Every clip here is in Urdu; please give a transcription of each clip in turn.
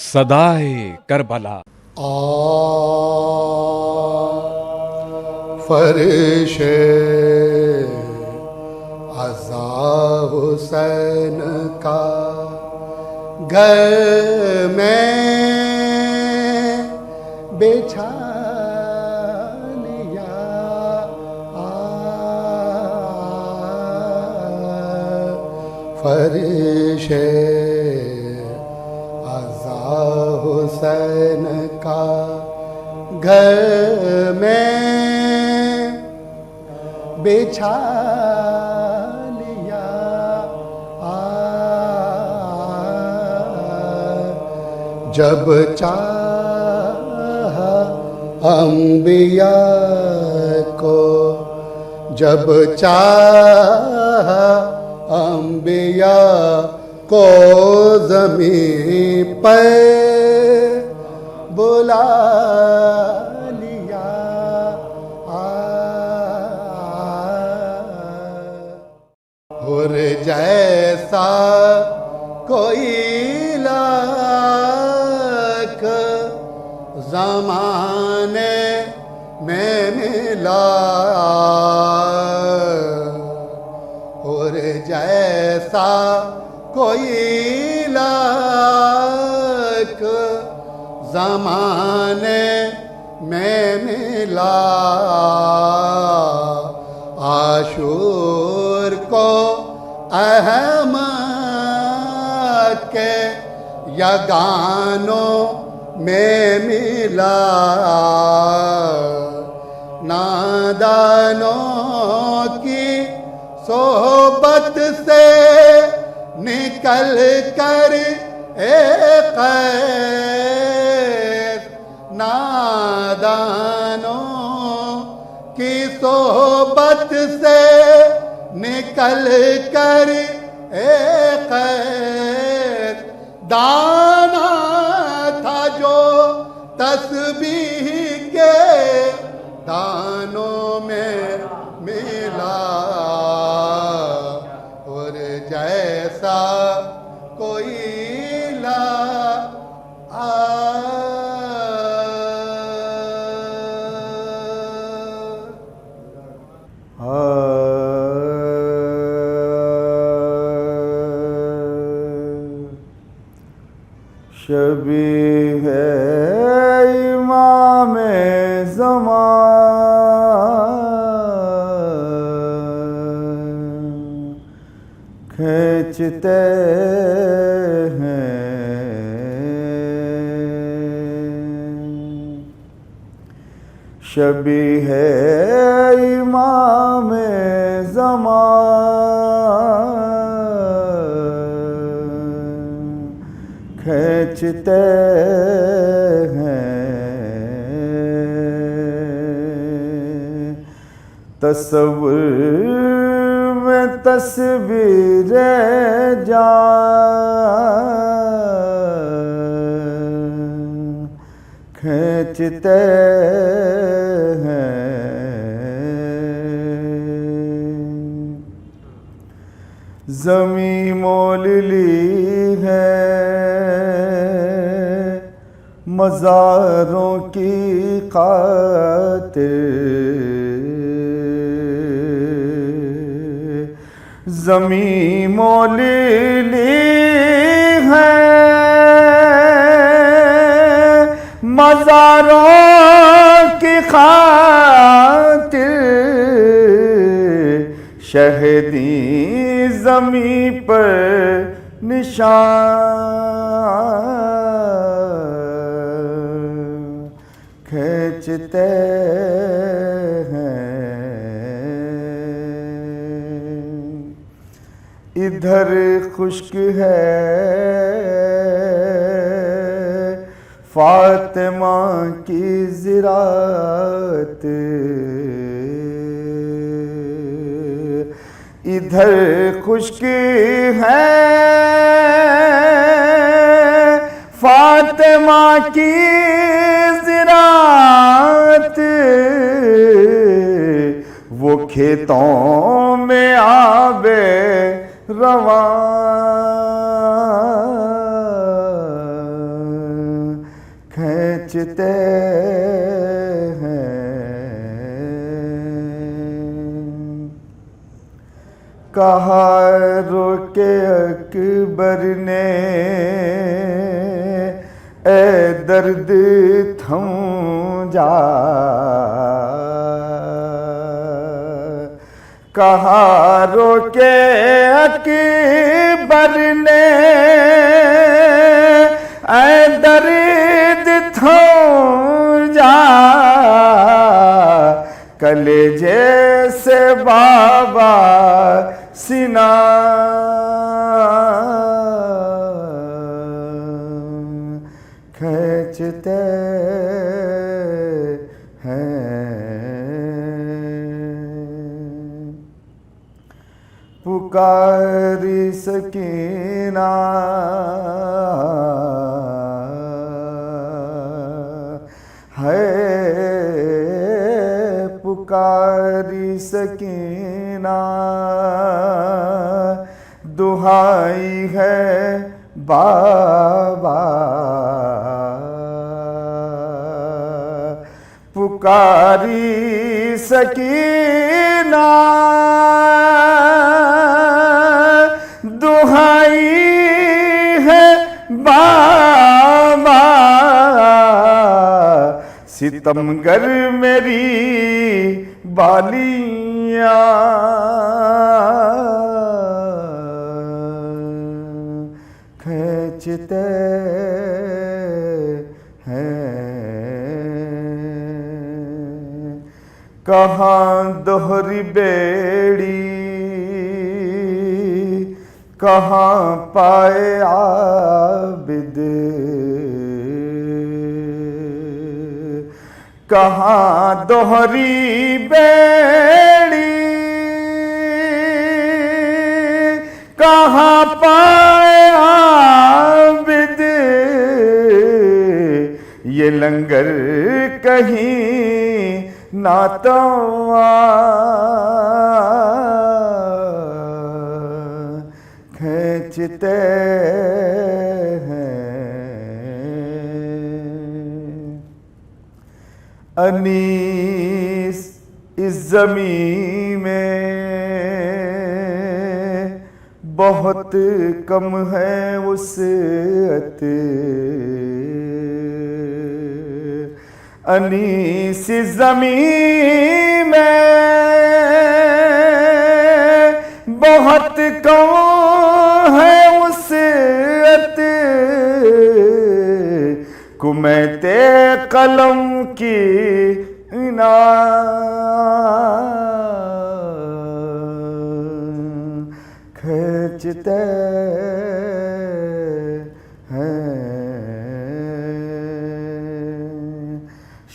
صدائے کربلا فرش عزا حسین کا گھر میں بچھا لیا فرش عزا حسین کا گھر میں بچھا لیا جب چاہا انبیاء کو جب چاہا انبیاء کو زمین پر بلا لیا اور جیسا کوئی لاکھ زمانے میں ملا اور جیسا کوئی لاکھ زمانے میں ملا عاشور کو احمد کے یگانوں میں ملا نادانوں کی صحبت سے نکل کر ایک نادانوں کی صحبت سے نکل کر ایک دانا تھا جو تسبیح کے دانوں میں ملا اور جیسا کوئی شبیہ ہے امام زمان کھینچتے ہیں شبیہ ہے امام زمان کھینچتے ہیں تصور میں تصویر جان کھینچتے ہیں زمیں مول لی ہے مزاروں کی خاطر زمیں مول لی ہے مزاروں کی خاطر شہدی زمیں پر نشان کھینچتے ہیں ادھر خشک ہے فاطمہ کی زراعت ادھر خشک ہے فاطمہ کی زراعت وہ کھیتوں میں آب رواں کھینچتے ہیں. کہا روکے اکبر نے اے درد تھم جا. کہا روکے اکبر نے اے درد تھم جا. کلیجے سے بابا سینہ کھینچتے ہیں. پکاری سکینہ ہے پکاری سکینہ دہائی ہے بابا. پکاری سکینہ دہائی ہے بابا. ستمگر میری بالیاں کھینچتے ہیں. کہاں دوہری بیڑی کہاں پائے عابد. کہاں دوہری بیڑی کہاں پائے عابد. یہ لنگر کہیں ناتواں کھینچتے ہیں. انیس اس زمین میں بہت کم ہے وسعت. انیس اس زمین میں بہت کم ہے وسعت. کمیت قلم کی کھینچتے ہیں.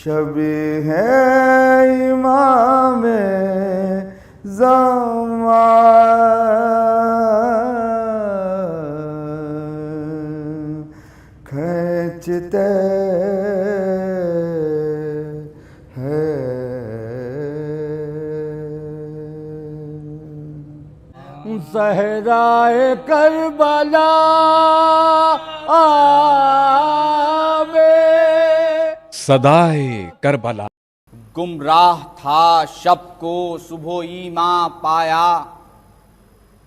شبیہ ہے امام زمان کھینچتے ہیں. صحرائے کربلا آوے صدائے کربلا. گمراہ تھا شب کو صبح ایماں پایا.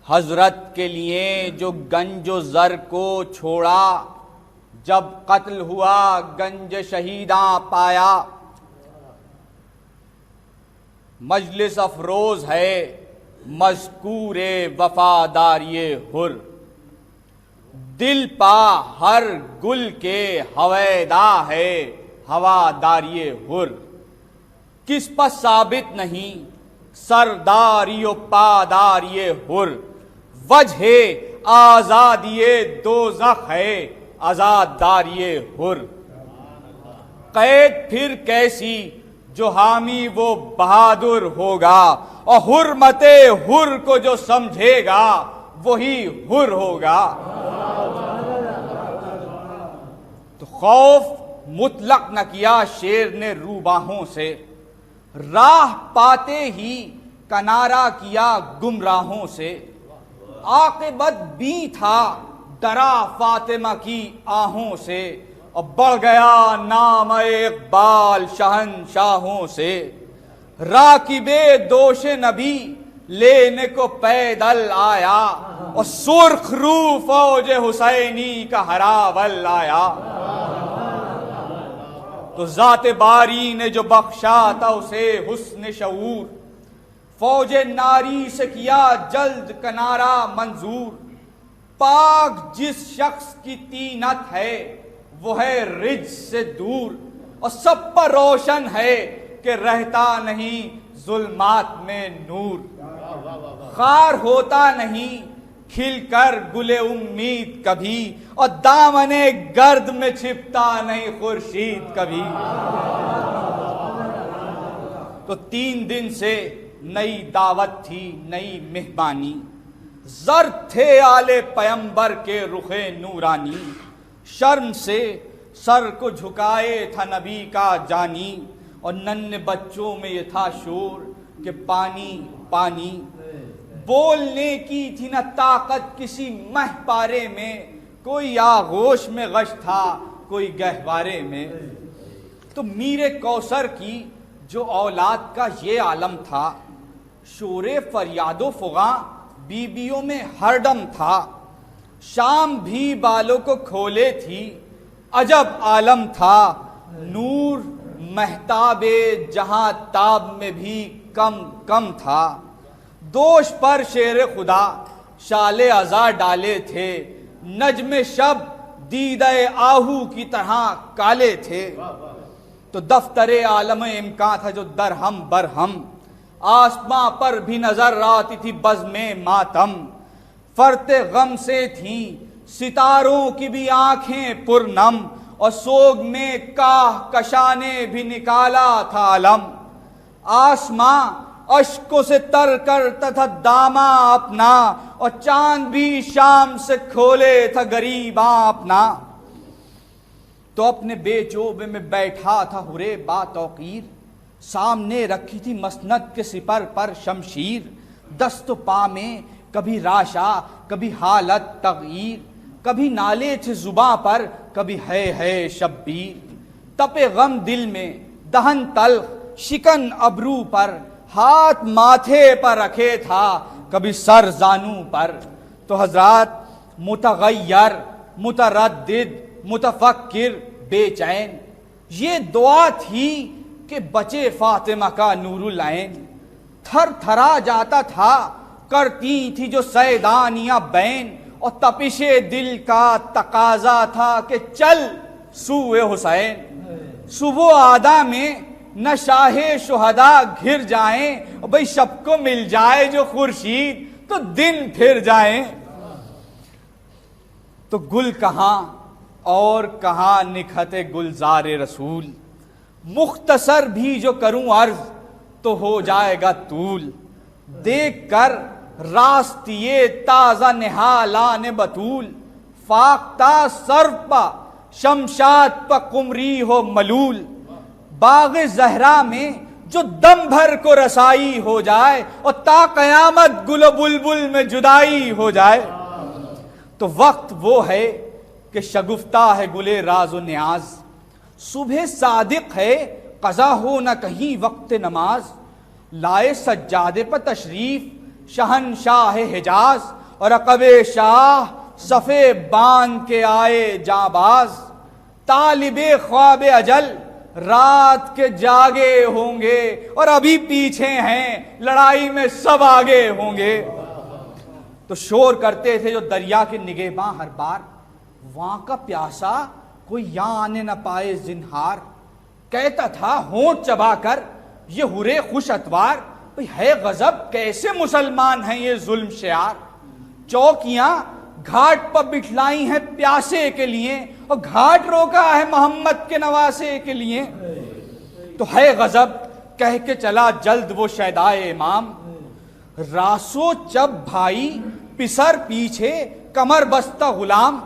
حضرت کے لیے جو گنج و زر کو چھوڑا. جب قتل ہوا گنج شہیداں پایا. مجلس افروز ہے مذکور وفاداری حر. دل پا ہر گل کے ہویدا ہے ہواداری حر. کس پر ثابت نہیں سرداری و پاداری حر. وجہ آزادی دوزخ ہے آزاداری حر. قید پھر کیسی جو حامی وہ بہادر ہوگا. اور حرمت حر کو جو سمجھے گا وہی حر ہوگا. تو خوف مطلق نہ کیا شیر نے روباہوں سے. راہ پاتے ہی کنارہ کیا گمراہوں سے. عاقبت بھی تھا ڈرا فاطمہ کی آہوں سے. اور بڑھ گیا نام اقبال شہنشاہوں سے، راکب دوش نبی لینے کو پیدل آیا، اور سرخ رو فوج حسینی کا ہراول آیا۔ تو ذات باری نے جو بخشا تھا اسے حسن شعور، فوج ناری سے کیا جلد کنارہ منظور۔ پاک جس شخص کی طینت ہے وہ ہے رجس سے دور، اور سب پر روشن ہے کہ رہتا نہیں ظلمات میں نور۔ خار ہوتا نہیں کھل کر گل امید کبھی، اور دامن گرد میں چھپتا نہیں خورشید کبھی۔ تو 3 دن سے نئی دعوت تھی، نئی مہمانی، زر تھے آل پیمبر کے رخ نورانی۔ شرم سے سر کو جھکائے تھا نبی کا جانی، اور ننھے بچوں میں یہ تھا شور کہ پانی پانی۔ بولنے کی تھی نہ طاقت کسی مہ پارے میں، کوئی آغوش میں غش تھا کوئی گہوارے میں۔ تو میر کوثر کی جو اولاد کا یہ عالم تھا، شور فریاد و فغاں بیبیوں میں ہر دم تھا۔ شام بھی بالوں کو کھولے تھی، عجب عالم تھا، نور مہتاب جہاں تاب میں بھی کم کم تھا۔ دوش پر شیر خدا شال ازا ڈالے تھے، نجم شب دیدہ آہو کی طرح کالے تھے۔ تو دفتر عالم امکان تھا جو درہم برہم، آسماں پر بھی نظر آتی تھی بزم ماتم۔ فرت غم سے تھیں ستاروں کی بھی آنکھیں پرنم، اور سوگ میں کاہ کشانے بھی نکالا تھا علم۔ آسماں اشکوں سے تر کرتا تھا داماں اپنا، اور چاند بھی شام سے کھولے تھا گریباں اپنا۔ تو اپنے بے جوبے میں بیٹھا تھا ہرے با توقیر، سامنے رکھی تھی مسند کے سپر پر شمشیر۔ دست و پا میں کبھی راشا کبھی حالت تغییر، کبھی نالے تھے زباں پر کبھی ہے شبیر۔ تپے غم دل میں دہن تلخ شکن ابرو پر، ہاتھ ماتھے پر رکھے تھا کبھی سر زانوں پر۔ تو حضرات متغیر متردد متفکر بے چین، یہ دعا تھی کہ بچے فاطمہ کا نور العین۔ تھر تھرا جاتا تھا کرتی تھی جو سیدانیاں بین، اور تپش دل کا تقاضا تھا کہ چل سوئے حسین۔ صبح آدھا میں نہ شاہ شہداء گھر جائیں، اور بھئی شب کو مل جائے جو خورشید تو دن پھر جائیں۔ تو گل کہاں اور کہاں نکھت گلزار رسول، مختصر بھی جو کروں عرض تو ہو جائے گا طول۔ دیکھ کر راستیے تازہ نہالان بطول، فاختہ سرو پا شمشاد پا قمری ہو ملول۔ باغ زہرا میں جو دم بھر کو رسائی ہو جائے، اور تا قیامت گل و بلبل میں جدائی ہو جائے۔ تو وقت وہ ہے کہ شگفتہ ہے گلے راز و نیاز، صبح صادق ہے قضا ہو نہ کہیں وقت نماز۔ لائے سجادے پر تشریف شہنشاہ حجاز، اور عقب شاہ صفے باندھ کے آئے جانباز۔ طالب خواب اجل رات کے جاگے ہوں گے، اور ابھی پیچھے ہیں لڑائی میں سب آگے ہوں گے۔ تو شور کرتے تھے جو دریا کے نگہباں ہر بار، وہاں کا پیاسا کوئی یہاں آنے نہ پائے زنہار۔ کہتا تھا ہونٹ چبا کر یہ ہرے خوش اتوار، بھئی ہے غضب کیسے مسلمان ہیں یہ ظلم شعار۔ چوکیاں گھاٹ پر بٹھلائی ہیں پیاسے کے لیے، اور گھاٹ روکا ہے محمد کے نواسے کے لیے۔ تو ہے غضب کہہ کے چلا جلد وہ شیدائے امام، راسو چب بھائی پسر پیچھے کمر بستہ غلام۔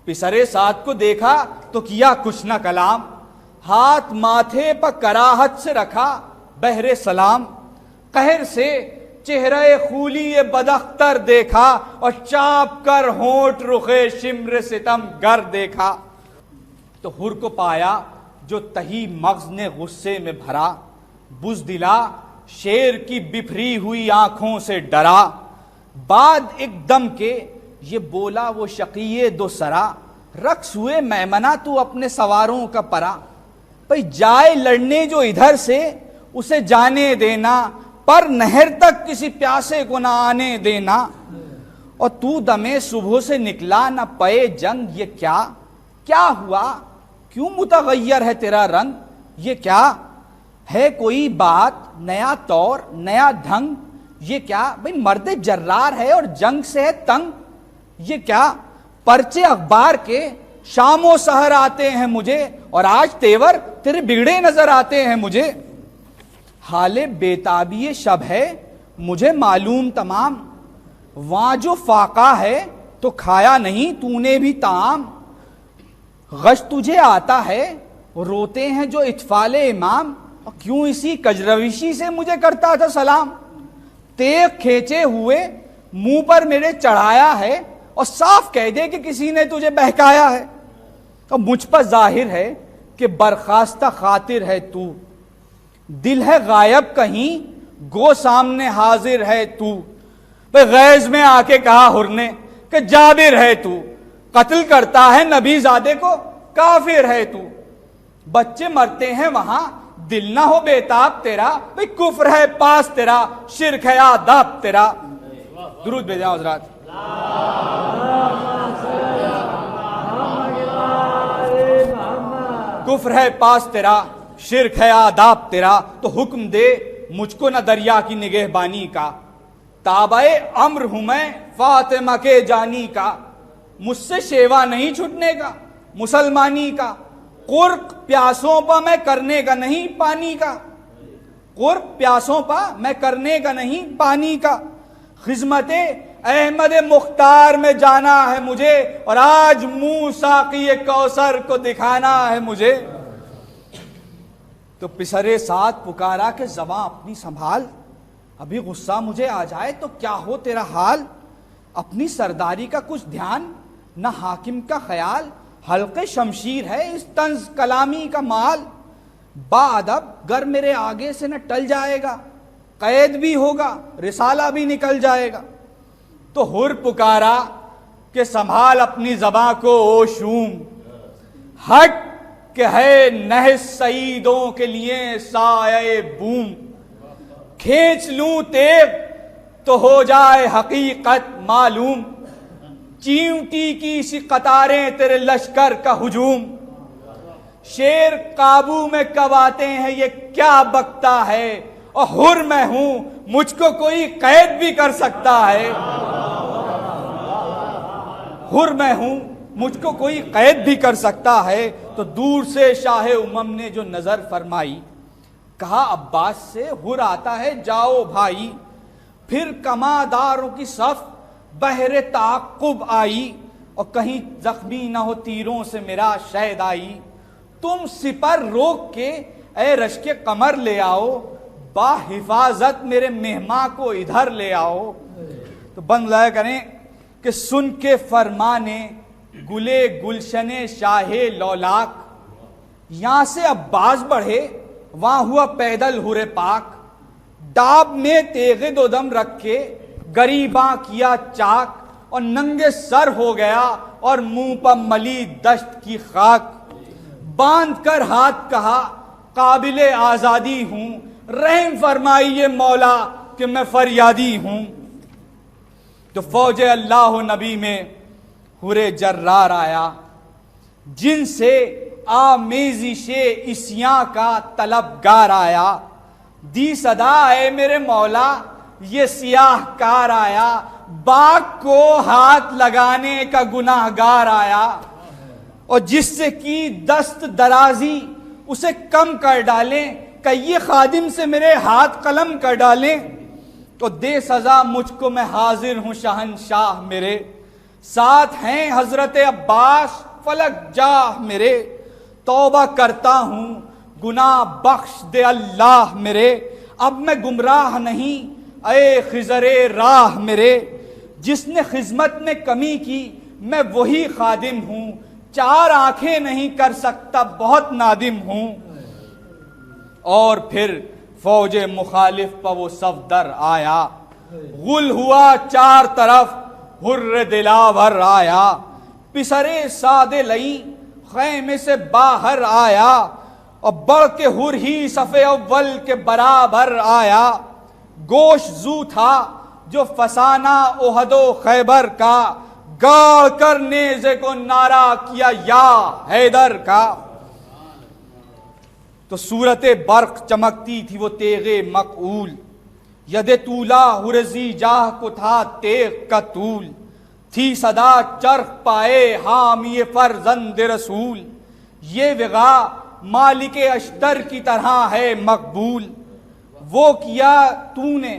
پسرے ساتھ کو دیکھا تو کیا کچھ نہ کلام، ہاتھ ماتھے پر کراہت سے رکھا بہر سلام۔ قہر سے چہرہ خولی بداختر دیکھا، اور چاپ کر ہونٹ رخ شمر ستم گر دیکھا۔ تو حر کو پایا جو تہی مغز نے غصے میں بھرا، بزدلا شیر کی بپھری ہوئی آنکھوں سے ڈرا، بعد ایک دم کے یہ بولا وہ شقیے دو سرا، رقص ہوئے میمنہ تو اپنے سواروں کا پرا، بھئی جائے لڑنے جو ادھر سے اسے جانے دینا، پر نہر تک کسی پیاسے کو نہ آنے دینا، اور تو دمے صبح سے نکلا نہ پے جنگ، یہ کیا ہوا، کیوں متغیر ہے تیرا رنگ، یہ کیا ہے، کوئی بات نیا طور نیا ڈھنگ، یہ کیا، بھئی مرد جرار ہے اور جنگ سے ہے تنگ، یہ کیا، پرچے اخبار کے شام و سحر آتے ہیں مجھے، اور آج تیور تیرے بگڑے نظر آتے ہیں مجھے، حال بیتابی شب ہے مجھے معلوم تمام، وہاں جو فاقہ ہے تو کھایا نہیں تو نے بھی طعام، غش تجھے آتا ہے روتے ہیں جو اطفال امام، اور کیوں اسی کجروشی سے مجھے کرتا تھا سلام، تیغ کھینچے ہوئے منہ پر میرے چڑھایا ہے، اور صاف کہہ دے کہ کسی نے تجھے بہکایا ہے، اور مجھ پر ظاہر ہے کہ برخاستہ خاطر ہے تو، دل ہے غائب کہیں گو سامنے حاضر ہے تو، غیظ میں آ کے کہا حر نے کہ جابر ہے تو، قتل کرتا ہے نبی زادے کو کافر ہے تو، بچے مرتے ہیں وہاں دل نہ ہو بیتاب تیرا، بھئی کفر ہے پاس تیرا، شرک ہے آداب تیرا، درود بھیجیں حضرات۔ کفر ہے پاس تیرا، شرک ہے آداب تیرا، تو حکم دے مجھ کو نہ دریا کی نگہبانی کا، تابع امر ہوں میں فاطمہ کے جانی کا، مجھ سے شیوا نہیں چھٹنے کا مسلمانی کا، قرق پیاسوں پا میں کرنے کا نہیں پانی کا، قرق پیاسوں پا میں کرنے کا نہیں پانی کا، خدمت احمد مختار میں جانا ہے مجھے، اور آج منہ ساقی کوثر کو دکھانا ہے مجھے، تو پسرے ساتھ پکارا کہ زباں اپنی سنبھال، ابھی غصہ مجھے آ جائے تو کیا ہو تیرا حال، اپنی سرداری کا کچھ دھیان نہ حاکم کا خیال، حلقے شمشیر ہے اس طنز کلامی کا مال، با ادب گر میرے آگے سے نہ ٹل جائے گا، قید بھی ہوگا رسالہ بھی نکل جائے گا، تو حر پکارا کہ سنبھال اپنی زباں کو او شوم، ہٹ کہ ہے نہ سعیدوں کے لیے سایہ بوم، کھینچ لوں تیغ تو ہو جائے حقیقت معلوم، چیونٹی کی سی قطاریں تیرے لشکر کا ہجوم، شیر قابو میں کب آتے ہیں یہ کیا بکتا ہے، اور حر میں ہوں مجھ کو کوئی قید بھی کر سکتا ہے، حر میں ہوں مجھ کو کوئی قید بھی کر سکتا ہے، تو دور سے شاہ امم نے جو نظر فرمائی، کہا عباس سے حر آتا ہے جاؤ بھائی، پھر کماداروں کی صف بحر تعقب آئی، اور کہیں زخمی نہ ہو تیروں سے میرا شہد آئی، تم سپر روک کے اے رشک قمر لے آؤ، با حفاظت میرے مہماں کو ادھر لے آؤ، تو بند لایا کریں کہ سن کے فرمانے گلے گلشن شاہ لولاک، یہاں سے عباس بڑھے وہاں ہوا پیدل حر پاک، ڈاب میں تیغ دو دم رکھ کے گریباں کیا چاک، اور ننگے سر ہو گیا اور منہ پر ملی دشت کی خاک، باندھ کر ہاتھ کہا قابل آزادی ہوں، رحم فرمائیے مولا کہ میں فریادی ہوں، تو فوج اللہ و نبی میں حر جرار آیا، جن سے آمیزش اسیاں کا طلبگار آیا، دی صدا اے میرے مولا یہ سیاہ کار آیا، باغ کو ہاتھ لگانے کا گناہ گار آیا، اور جس سے کی دست درازی اسے کم کر ڈالیں، کہ یہ خادم سے میرے ہاتھ قلم کر ڈالیں، تو دے سزا مجھ کو میں حاضر ہوں شہنشاہ میرے، ساتھ ہیں حضرت عباس فلک جاہ میرے، توبہ کرتا ہوں گناہ بخش دے اللہ میرے، اب میں گمراہ نہیں اے خضر راہ میرے، جس نے خدمت میں کمی کی میں وہی خادم ہوں، 4 آنکھیں نہیں کر سکتا بہت نادم ہوں. اور پھر فوج مخالف پر وہ صفدر آیا، غل ہوا 4 طرف حر دلاور آیا. پسرے سادے لئی خیمے سے باہر آیا، اور بڑھ کے حر ہی صف اول کے برابر آیا. گوش زو تھا جو فسانہ احد و خیبر کا، گاڑ کر نیزے کو نعرہ کیا یا حیدر کا. تو صورت برق چمکتی تھی وہ تیغ مقعول، ید طولا ہرزی جاہ کو تھا تیغ کا طول. تھی صدا چرخ پائے حامی فرزند رسول، یہ وغا مالک اشتر کی طرح ہے مقبول. وہ کیا تو نے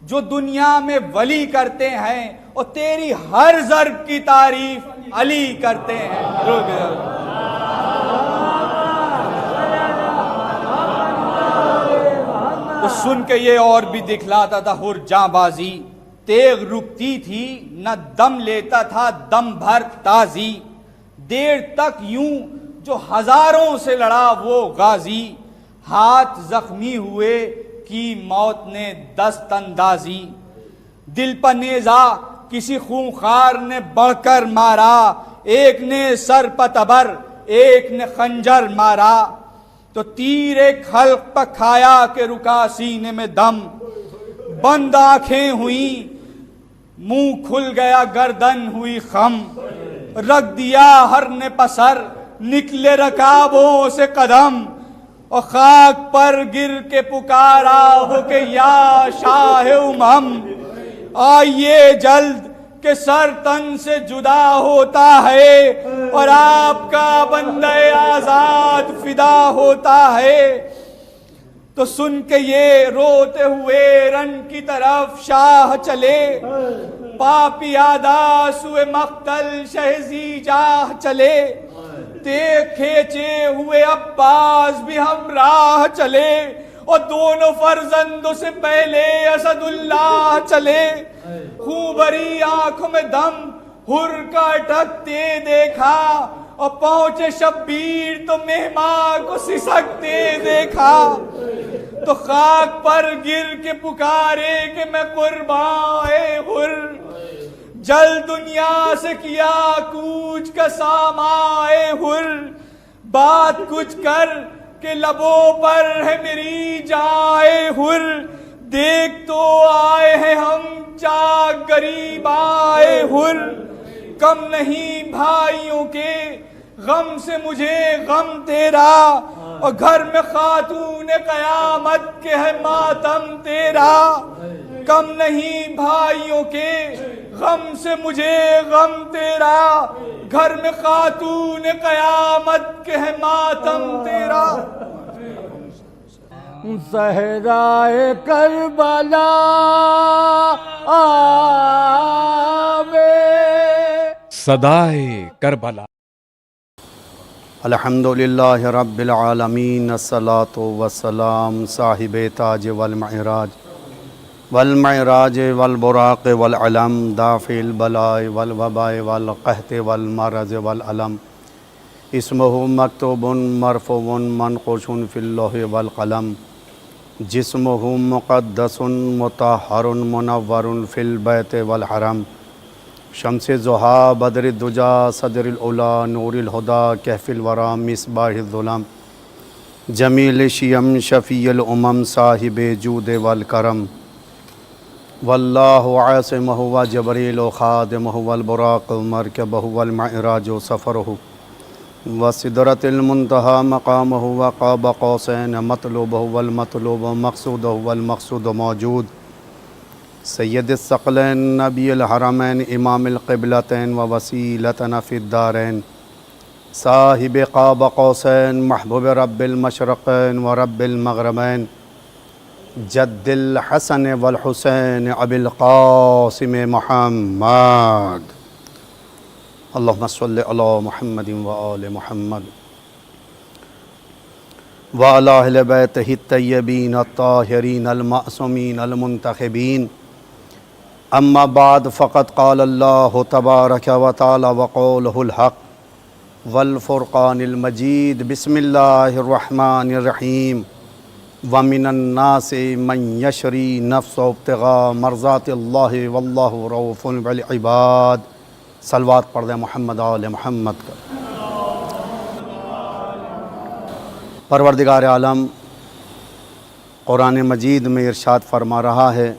جو دنیا میں ولی کرتے ہیں، اور تیری ہر ضرب کی تعریف علی کرتے ہیں. تو سن کے یہ اور بھی دکھلاتا تھا حر جاں بازی. تیغ رکتی تھی نہ دم لیتا تھا دم بھر تازی. دیر تک یوں جو ہزاروں سے لڑا وہ غازی، ہاتھ زخمی ہوئے کی موت نے دست اندازی. دل پر نیزہ کسی خونخوار نے بڑھ کر مارا، ایک نے سر پر تبر ایک نے خنجر مارا. تو تیر ایک حلق پر کھایا کہ رکا سینے میں دم. بند آنکھیں ہوئیں منہ کھل گیا گردن ہوئی خم. رکھ دیا ہر نے پسر نکلے رکابوں سے قدم، اور خاک پر گر کے پکارا ہو کہ یا شاہ امم. آئیے جلد کہ سر تن سے جدا ہوتا ہے، اور آپ کا بندہ آزاد فدا ہوتا ہے. تو سن کے یہ روتے ہوئے رن کی طرف شاہ چلے، پاپی آدھا سوئے مقتل شہزی جاہ چلے. تیغ کھینچے ہوئے عباس بھی ہمراہ چلے، اور دونوں فرزندوں سے پہلے اسد اللہ چلے. خوبری آنکھوں میں دم حر کا اٹکتے دیکھا، اور پہنچے شبیر تو مہمان کو سسکتے دیکھا. تو خاک پر گر کے پکارے کہ میں قربان حر، جل دنیا سے کیا کوچ کا سامائے حر. بات کچھ کر کہ لبوں پر ہے میری جائے حر. دیکھ تو آئے ہیں ہم چاک غریب آئے حر. کم نہیں بھائیوں کے غم سے مجھے غم تیرا، اور گھر میں خاتون قیامت کے ہے ماتم تیرا. کم نہیں بھائیوں کے غم سے مجھے غم تیرا، گھر میں خاتون قیامت کے ہے ماتم تیرا. صحرائے کربلا آوے صدائے کربلا. الحمدللہ رب العالمین، الصلاۃ والسلام صاحب تاج والمعراج والبراق والعلم، دافع البلاء والوباء والقحط والمرض والعلم. اسمہ مکتوب مرفوع منقوش فی اللوح والقلم. جسمہ مقدس مطہر منور فی البیت والحرم. شمس ضحیٰ بدر الدجا صدر العلا نور الہدی کہف الورا مصباح الظلم. جمیل شیم شفیع الامم صاحب جود والکرم. واللہ عاصمہ و جبریل و خادمہ والبراق مرکبہ والمعراج سفرہ. وسدرۃ المنتہی مقامہ وقاب قوسین مطلوبہ والمطلوب مقصودہ والمقصود موجود. سید الثقلین نبی الحرمین امام القبلتین و وسیلتنا فی الدارین. صاحب قاب قوسین محبوب رب المشرقین و رب المغربین. جد الحسن والحسین ابی القاسم محمد. اللہم صلی علی محمد و آل محمد و علی اہل بیتہ الطیبین الطاہرین المعصومین المنتخبین. اما بعد فقد قال اللہ تبارک و تعالی وقولہ الحق والفرقان المجید بسم اللہ الرحمن الرحیم ومن الناس من یشری نفسہ ابتغاء مرضات اللہ واللہ رؤوف بالعباد. صلوات پڑھ دیں محمد آل محمد کا. پروردگار عالم قرآن مجید میں ارشاد فرما رہا ہے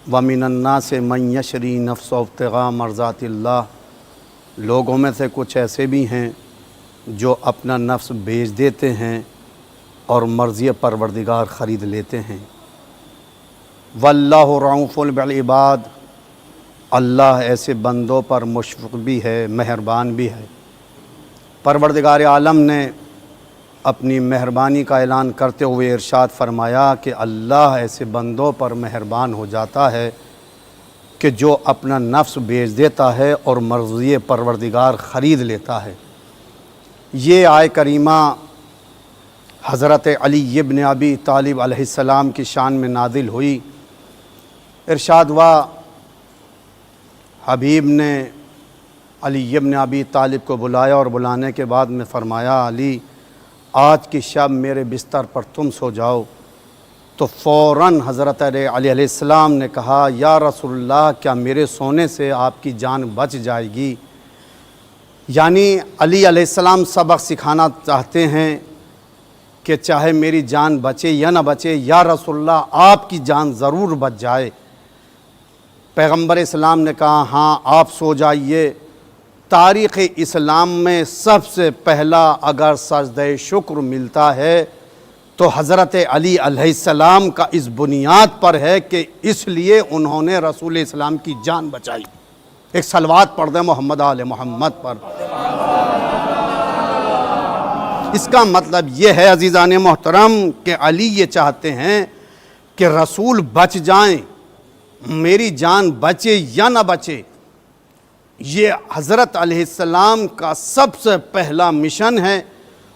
وَمِنَ النَّاسِ مَن يَشْرِي نَفْسَهُ ابْتِغَاءَ مَرْضَاتِ اللَّهِ. لوگوں میں سے کچھ ایسے بھی ہیں جو اپنا نفس بیچ دیتے ہیں اور مرضی پروردگار خرید لیتے ہیں. وَاللَّهُ رَءُوفٌ بِالْعِبَادِ. اللہ ایسے بندوں پر مشفق بھی ہے، مہربان بھی ہے. پروردگار عالم نے اپنی مہربانی کا اعلان کرتے ہوئے ارشاد فرمایا کہ اللہ ایسے بندوں پر مہربان ہو جاتا ہے کہ جو اپنا نفس بیچ دیتا ہے اور مرضی پروردگار خرید لیتا ہے. یہ آیت کریمہ حضرت علی ابن ابی طالب علیہ السلام کی شان میں نازل ہوئی. ارشاد ہوا حبیب نے علی ابن ابی طالب کو بلایا اور بلانے کے بعد میں فرمایا علی آج کی شب میرے بستر پر تم سو جاؤ. تو فوراً حضرت علی علیہ السلام نے کہا یا رسول اللہ کیا میرے سونے سے آپ کی جان بچ جائے گی؟ یعنی علی علیہ السلام سبق سکھانا چاہتے ہیں کہ چاہے میری جان بچے یا نہ بچے یا رسول اللہ آپ کی جان ضرور بچ جائے. پیغمبر اسلام نے کہا ہاں آپ سو جائیے. تاریخ اسلام میں سب سے پہلا اگر سجدہ شکر ملتا ہے تو حضرت علی علیہ السلام کا اس بنیاد پر ہے کہ اس لیے انہوں نے رسول اسلام کی جان بچائی. ایک صلوات پڑھ دیں محمد آل محمد پر. اس کا مطلب یہ ہے عزیزان محترم کہ علی یہ چاہتے ہیں کہ رسول بچ جائیں، میری جان بچے یا نہ بچے. یہ حضرت علیہ السلام کا سب سے پہلا مشن ہے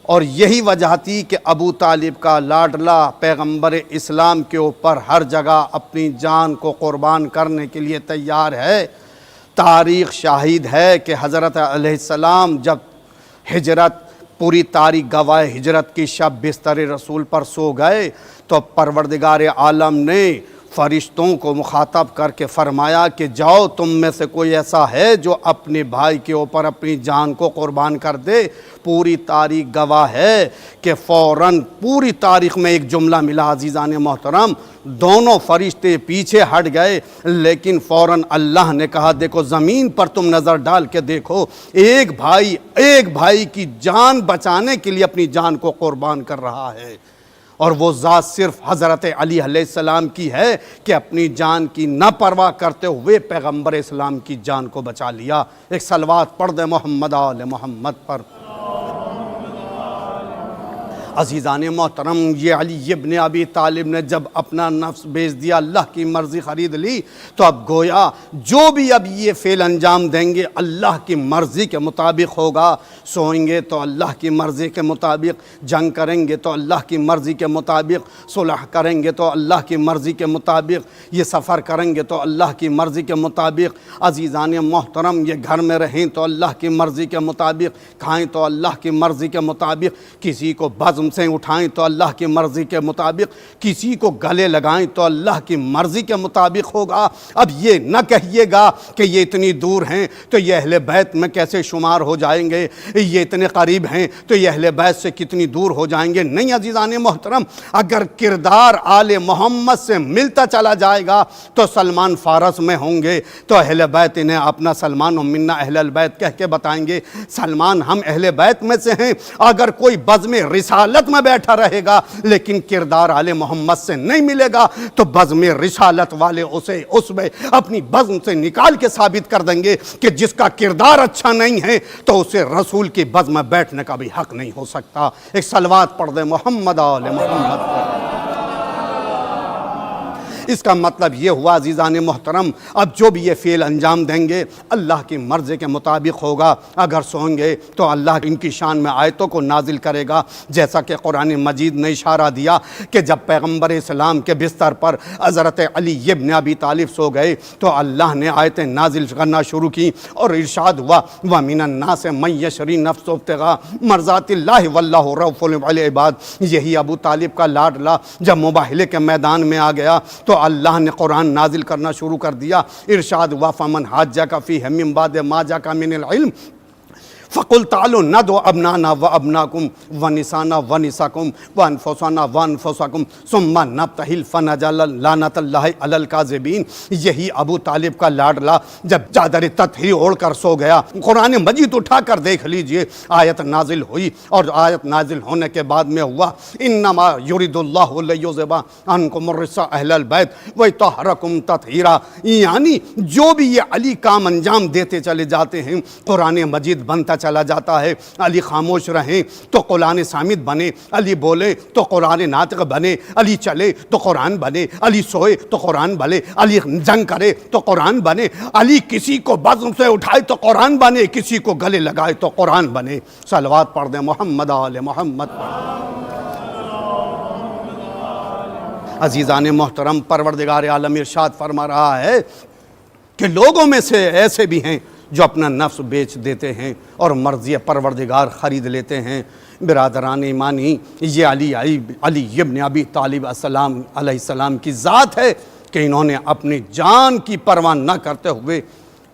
اور یہی وجہ تھی کہ ابو طالب کا لاڈلا پیغمبر اسلام کے اوپر ہر جگہ اپنی جان کو قربان کرنے کے لیے تیار ہے. تاریخ شاہد ہے کہ حضرت علیہ السلام جب ہجرت پوری تاریخ گواہ ہجرت کی شب بستر رسول پر سو گئے تو پروردگار عالم نے فرشتوں کو مخاطب کر کے فرمایا کہ جاؤ تم میں سے کوئی ایسا ہے جو اپنے بھائی کے اوپر اپنی جان کو قربان کر دے. پوری تاریخ گواہ ہے کہ فوراً پوری تاریخ میں ایک جملہ ملا عزیزان محترم. دونوں فرشتے پیچھے ہٹ گئے لیکن فوراً اللہ نے کہا دیکھو زمین پر تم نظر ڈال کے دیکھو ایک بھائی کی جان بچانے کے لیے اپنی جان کو قربان کر رہا ہے. اور وہ ذات صرف حضرت علی علیہ السلام کی ہے کہ اپنی جان کی نہ پرواہ کرتے ہوئے پیغمبر اسلام کی جان کو بچا لیا. ایک صلوات پڑھ دیں محمد آل محمد پر. عزیزان محترم یہ علی ابن ابی طالب نے جب اپنا نفس بیچ دیا، اللہ کی مرضی خرید لی، تو اب گویا جو بھی اب یہ فعل انجام دیں گے اللہ کی مرضی کے مطابق ہوگا. سوئیں گے تو اللہ کی مرضی کے مطابق، جنگ کریں گے تو اللہ کی مرضی کے مطابق، صلح کریں گے تو اللہ کی مرضی کے مطابق، یہ سفر کریں گے تو اللہ کی مرضی کے مطابق. عزیزان محترم یہ گھر میں رہیں تو اللہ کی مرضی کے مطابق، کھائیں تو اللہ کی مرضی کے مطابق، کسی کو بزم سے اٹھائیں تو اللہ کی مرضی کے مطابق، کسی کو گلے لگائیں تو اللہ کی مرضی کے مطابق ہوگا. اب یہ نہ کہیے گا کہ یہ اتنی دور ہیں تو یہ اہل بیت میں کیسے شمار ہو جائیں گے، یہ اتنے قریب ہیں تو یہ اہل بیت سے کتنی دور ہو جائیں گے. نہیں عزیزان محترم، اگر کردار آل محمد سے ملتا چلا جائے گا تو سلمان فارس میں ہوں گے تو اہل بیت انہیں اپنا سلمان منا اہل البیت کہہ کے بتائیں گے سلمان ہم اہل بیت میں سے ہیں. اگر کوئی بزم رسالت میں بیٹھا رہے گا لیکن کردار آل محمد سے نہیں ملے گا تو بزم رسالت والے اسے اس میں اپنی بزم سے نکال کے ثابت کر دیں گے کہ جس کا کردار اچھا نہیں ہے تو اسے رسول کی بزم میں بیٹھنے کا بھی حق نہیں ہو سکتا. ایک صلوات پڑھ دیں محمد آل محمد. اس کا مطلب یہ ہوا عزیزان محترم، اب جو بھی یہ فعل انجام دیں گے اللہ کی مرضی کے مطابق ہوگا۔ اگر سوئیں گے تو اللہ ان کی شان میں آیتوں کو نازل کرے گا، جیسا کہ قرآن مجید نے اشارہ دیا کہ جب پیغمبر اسلام کے بستر پر حضرت علی ابن ابی طالب سو گئے تو اللہ نے آیتیں نازل کرنا شروع کی اور ارشاد ہوا وَمِنَ النَّاسِ مَن يَشْرِي نَفْسَهُ ابْتِغَاءَ مَرْضَاتِ اللَّهِ وَاللَّهُ رَءُوفٌ بِالْعِبَادِ۔ یہی ابو طالب کا لاڈلا جب مباہلے کے میدان میں آ گیا تو اللہ نے قرآن نازل کرنا شروع کر دیا، ارشاد ہوا فَمَنْ حَاجَّكَ فِيهِ مِن بَعْدِ مَا جَاءَكَ مِنَ الْعِلْمِ فَقُلْ تَعَالَوْا نَدْعُ أَبْنَاءَنَا وَأَبْنَاءَكُمْ وَنِسَاءَنَا وَنِسَاءَكُمْ وَأَنفُسَنَا وَأَنفُسَكُمْ ثُمَّ نَبْتَهِلْ فَنَجْعَلَ لَعْنَةَ اللَّهِ عَلَى الْكَاذِبِينَ۔ یہی ابو طالب کا لاڈلا جب چادر تطہیر اوڑھ کر سو گیا، قرآن مجید اٹھا کر دیکھ لیجئے، آیت نازل ہوئی اور آیت نازل ہونے کے بعد میں ہوا انما یرید اللہ لیذھب عنکم الرجس اہل البیت ویطہرکم تطہیرا، یعنی جو بھی یہ علی کام انجام دیتے چلے جاتے ہیں قرآن مجید بنتا چلا جاتا ہے۔ علی خاموش رہیں تو قرآن صامت بنے، علی بولے تو قرآن ناطق بنے، علی چلے تو قرآن بنے، علی سوئے تو قرآن بنے، علی جنگ کرے تو قرآن بنے، علی کسی کو بزم سے اٹھائے تو قرآن بنے، کسی کو گلے لگائے تو قرآن بنے۔ صلوات پڑھ دیں محمد آل محمد۔ عزیزان محترم، پروردگار عالم ارشاد فرما رہا ہے کہ لوگوں میں سے ایسے بھی ہیں جو اپنا نفس بیچ دیتے ہیں اور مرضی پروردگار خرید لیتے ہیں۔ برادران ایمانی، یہ علی ابن ابی طالب علیہ السلام کی ذات ہے کہ انہوں نے اپنی جان کی پرواہ نہ کرتے ہوئے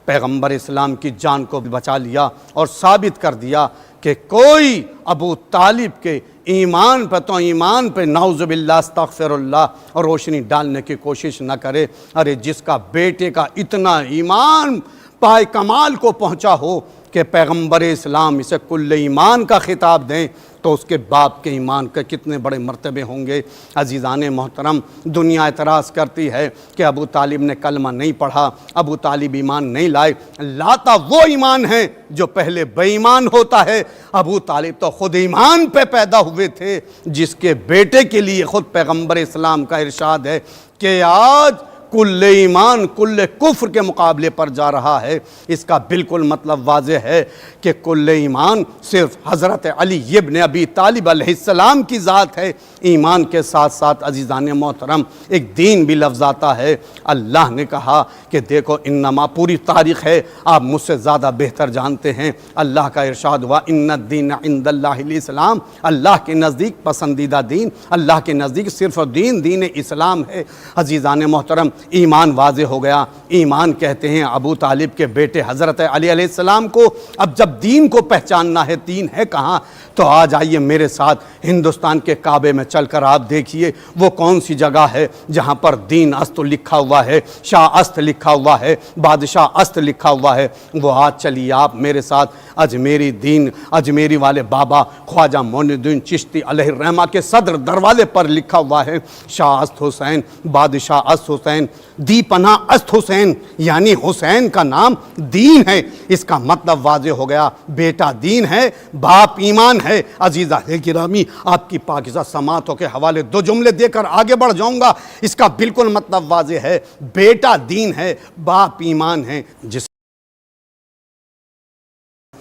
پیغمبر اسلام کی جان کو بھی بچا لیا اور ثابت کر دیا کہ کوئی ابو طالب کے ایمان پہ تو ایمان پہ نعوذ باللہ استغفر اللہ اور روشنی ڈالنے کی کوشش نہ کرے۔ ارے جس کا بیٹے کا اتنا ایمان پائے کمال کو پہنچا ہو کہ پیغمبر اسلام اسے کل ایمان کا خطاب دیں تو اس کے باپ کے ایمان کے کتنے بڑے مرتبے ہوں گے۔ عزیزان محترم، دنیا اعتراض کرتی ہے کہ ابو طالب نے کلمہ نہیں پڑھا، ابو طالب ایمان نہیں لائے۔ لاتا وہ ایمان ہے جو پہلے بے ایمان ہوتا ہے۔ ابو طالب تو خود ایمان پہ پیدا ہوئے تھے، جس کے بیٹے کے لیے خود پیغمبر اسلام کا ارشاد ہے کہ آج کل ایمان کل کفر کے مقابلے پر جا رہا ہے۔ اس کا بالکل مطلب واضح ہے کہ کل ایمان صرف حضرت علی ابن ابی طالب علیہ السلام کی ذات ہے۔ ایمان کے ساتھ ساتھ عزیزان محترم ایک دین بھی لفظ آتا ہے۔ اللہ نے کہا کہ دیکھو انما، پوری تاریخ ہے، آپ مجھ سے زیادہ بہتر جانتے ہیں۔ اللہ کا ارشاد ہوا ان الدین عند اللہ الاسلام، اللہ کے نزدیک پسندیدہ دین، اللہ کے نزدیک صرف دین اسلام ہے۔ عزیزان محترم، ایمان واضح ہو گیا۔ ایمان کہتے ہیں ابو طالب کے بیٹے حضرت علی علیہ السلام کو۔ اب جب دین کو پہچاننا ہے، دین ہے کہاں؟ تو آج آئیے میرے ساتھ ہندوستان کے کعبے میں چل کر آپ دیکھیے وہ کون سی جگہ ہے جہاں پر دین است لکھا ہوا ہے، شاہ است لکھا ہوا ہے، بادشاہ است لکھا ہوا ہے۔ وہ آج چلیے آپ میرے ساتھ اجمیری دین، اجمیری والے بابا خواجہ معین الدین چشتی علیہ الرحمہ کے صدر دروازے پر لکھا ہوا ہے شاہ است حسین، بادشاہ است حسین، دی پناہ است حسین، یعنی حسین کا نام دین ہے۔ اس کا مطلب واضح ہو گیا، بیٹا دین ہے، باپ ایمان ہے۔ عزیزہ گرامی، آپ کی پاکیزہ سماعتوں کے حوالے دو جملے دے کر آگے بڑھ جاؤں گا۔ اس کا بالکل مطلب واضح ہے، بیٹا دین ہے، باپ ایمان ہے۔